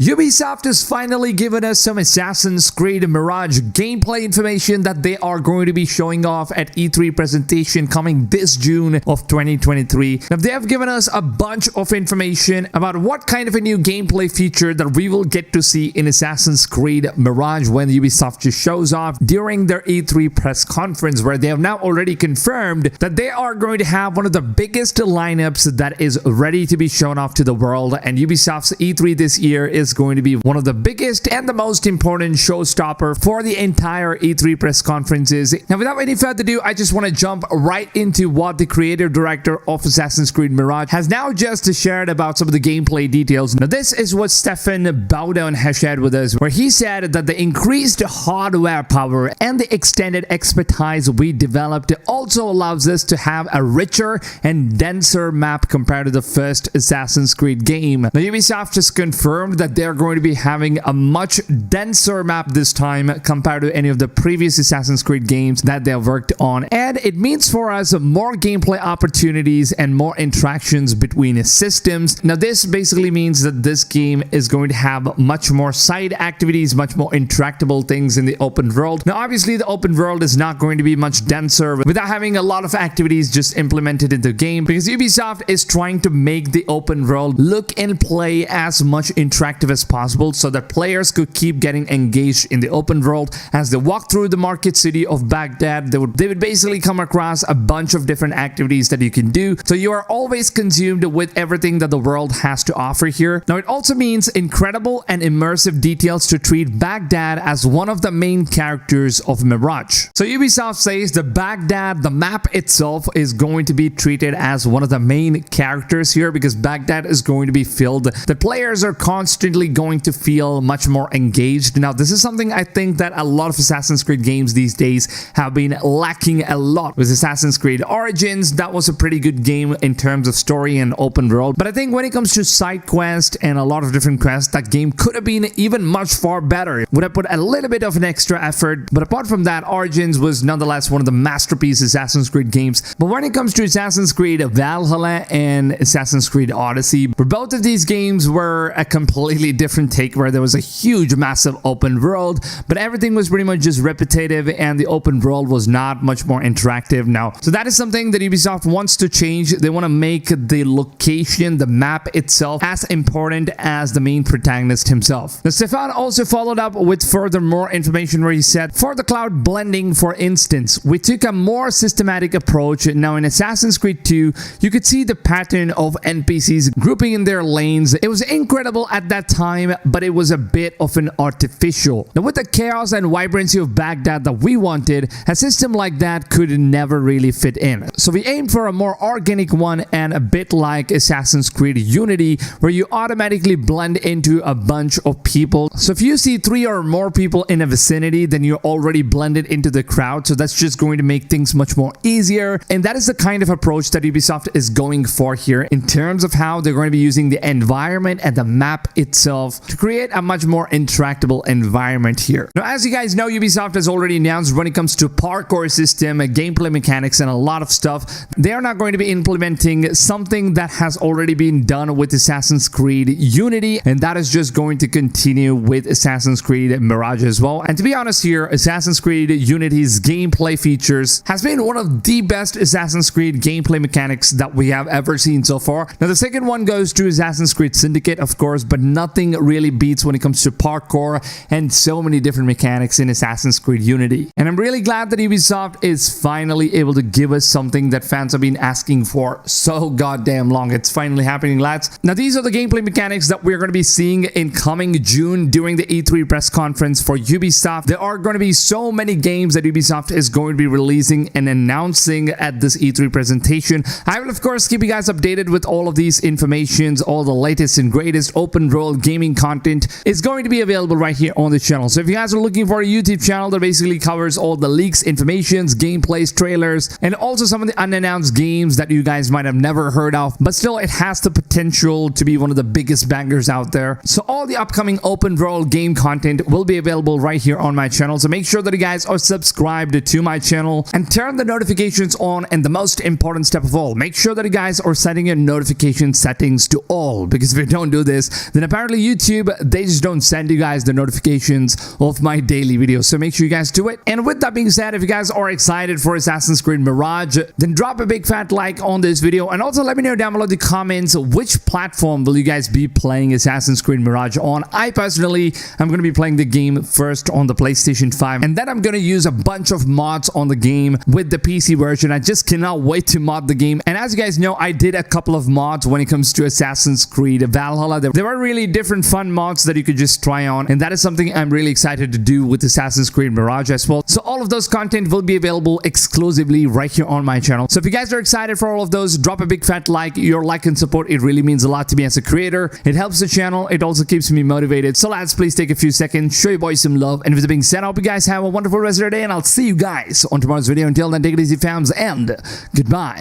Ubisoft has finally given us some Assassin's Creed Mirage gameplay information that they are going to be showing off at E3 presentation coming this June of 2023. Now, they have given us a bunch of information about what kind of a new gameplay feature that we will get to see in Assassin's Creed Mirage when Ubisoft just shows off during their E3 press conference, where they have now already confirmed that they are going to have one of the biggest lineups that is ready to be shown off to the world, and Ubisoft's E3 this year is going to be one of the biggest and the most important showstopper for the entire E3 press conferences. Now, without any further ado, I just want to jump right into what the creative director of Assassin's Creed Mirage has now just shared about some of the gameplay details. Now, this is what Stefan Bowden has shared with us, where he said that the increased hardware power and the extended expertise we developed also allows us to have a richer and denser map compared to the first Assassin's Creed game. Now, Ubisoft just confirmed that they're going to be having a much denser map this time compared to any of the previous Assassin's Creed games that they have worked on, and it means for us more gameplay opportunities and more interactions between systems. Now, this basically means that this game is going to have much more side activities, much more interactable things in the open world. Now, obviously, the open world is not going to be much denser without having a lot of activities just implemented in the game, because Ubisoft is trying to make the open world look and play as much interactive as possible so that players could keep getting engaged in the open world. As they walk through the market city of Baghdad, they would basically come across a bunch of different activities that you can do, so you are always consumed with everything that the world has to offer here. Now, it also means incredible and immersive details to treat Baghdad as one of the main characters of Mirage. So Ubisoft says the Baghdad, the map itself, is going to be treated as one of the main characters here, because Baghdad is going to be filled. The players are constantly going to feel much more engaged. Now, this is something I think that a lot of Assassin's Creed games these days have been lacking a lot. With Assassin's Creed Origins, that was a pretty good game in terms of story and open world, but I think when it comes to side quests and a lot of different quests, that game could have been even much far better. Would have put a little bit of an extra effort, but apart from that, Origins was nonetheless one of the masterpiece Assassin's Creed games. But when it comes to Assassin's Creed Valhalla and Assassin's Creed Odyssey, both of these games were a completely different take, where there was a huge, massive open world, but everything was pretty much just repetitive and the open world was not much more interactive now. So that is something that Ubisoft wants to change. They want to make the location, the map itself, as important as the main protagonist himself. Now, Stefan also followed up with further more information, where he said, for the cloud blending, for instance, we took a more systematic approach. Now, in Assassin's Creed 2, you could see the pattern of NPCs grouping in their lanes. It was incredible at that time, but it was a bit of an artificial. Now, with the chaos and vibrancy of Baghdad that we wanted, a system like that could never really fit in. So we aimed for a more organic one, and a bit like Assassin's Creed Unity, where you automatically blend into a bunch of people. So if you see 3 or more people in a vicinity, then you're already blended into the crowd. So that's just going to make things much more easier. And that is the kind of approach that Ubisoft is going for here in terms of how they're going to be using the environment and the map itself to create a much more interactable environment here. Now, as you guys know, Ubisoft has already announced when it comes to parkour system, gameplay mechanics, and a lot of stuff, they are not going to be implementing something that has already been done with Assassin's Creed Unity, and that is just going to continue with Assassin's Creed Mirage as well. And to be honest here, Assassin's Creed Unity's gameplay features has been one of the best Assassin's Creed gameplay mechanics that we have ever seen so far. Now, the second one goes to Assassin's Creed Syndicate, of course, but nothing really beats when it comes to parkour and so many different mechanics in Assassin's Creed Unity. And I'm really glad that Ubisoft is finally able to give us something that fans have been asking for so goddamn long. It's finally happening, lads. Now, these are the gameplay mechanics that we're going to be seeing in coming June during the E3 press conference for Ubisoft. There are going to be so many games that Ubisoft is going to be releasing and announcing at this E3 presentation. I will, of course, keep you guys updated with all of these informations. All the latest and greatest open world gaming content is going to be available right here on the channel. So if you guys are looking for a YouTube channel that basically covers all the leaks, informations, gameplays, trailers, and also some of the unannounced games that you guys might have never heard of, but still it has the potential to be one of the biggest bangers out there. So all the upcoming open world game content will be available right here on my channel. So make sure that you guys are subscribed to my channel and turn the notifications on. And the most important step of all, make sure that you guys are setting your notification settings to all, because if you don't do this, then apparently apparently YouTube, they just don't send you guys the notifications of my daily videos. So make sure you guys do it. And with that being said, if you guys are excited for Assassin's Creed Mirage, then drop a big fat like on this video. And also let me know down below in the comments, which platform will you guys be playing Assassin's Creed Mirage on? I personally, I'm going to be playing the game first on the PlayStation 5. And then I'm going to use a bunch of mods on the game with the PC version. I just cannot wait to mod the game. And as you guys know, I did a couple of mods when it comes to Assassin's Creed Valhalla. There were really different fun mods that you could just try on. And that is something I'm really excited to do with Assassin's Creed Mirage as well. So all of those content will be available exclusively right here on my channel. So if you guys are excited for all of those, drop a big fat like. Your like and support, it really means a lot to me as a creator. It helps the channel. It also keeps me motivated. So lads, please take a few seconds, show your boys some love. And with that being said, I hope you guys have a wonderful rest of your day, and I'll see you guys on tomorrow's video. Until then, take it easy, fams, and goodbye.